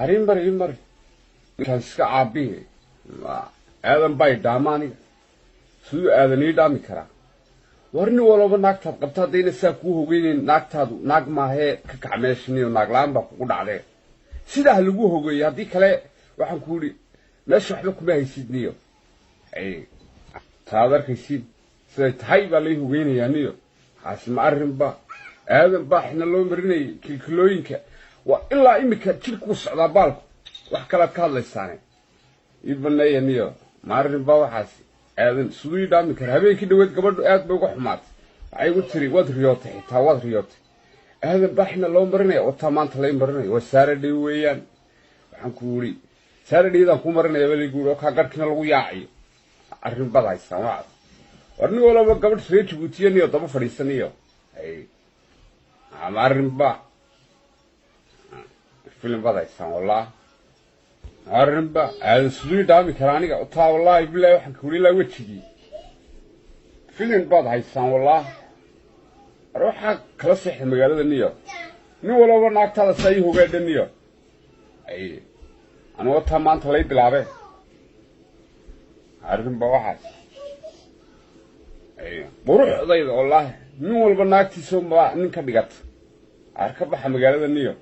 arrin bari kan iska caabiye aadan bay dhaamaaniga siduu aadanay dhaami karaa warni walba naagtaad qabta hadayna saa ku hogeeyeen naagtaadu naag maahe ka kacmeeshniyo naag laan ba ku dhacday sidaa lagu hogeeyay hadii kale waxaan ku yiri meesha waxba kuma haysidniyo taadarkaysid sida tahay baa la hogeynayaaniyo xasma arrinba aadan baaxna loo marinay kilkilooyinka wa ilaa imika jirku socdaa baalku wax kala ka hadlaysaane ibnayaniyo maarinba waxaas aadan siduu dhaami kara habeenkii dhaweed gabadhu aad bay uga xumaatay ay ugu tiri wad riyootay xitaa wad riyootay aadan baaxna loo marinay oo maanta la marinay waa Saturday weeyaan waxaan ku yiri Saturday-dan ku marinay waligu oo ka garkina lagu yaaciyo arrin badaysan waa warni walba gabadh soo Djibouti daba fadhiisanayo arrinba filim badaysan wallahi arrinba aad siduu dhaami karaa aniga taa wallahi billahi waxaan ku yiri la wajigi filim badaysan wallahi ruuxa kala sixir magaalada niyo nin walba naagtada say hogaadaniyo anoo taa maanta lay bilaabay arrinba waxaas quruxdayda wallahi nin walba naagtiisa ma nin ka dhigata arka baxa magaalada niyo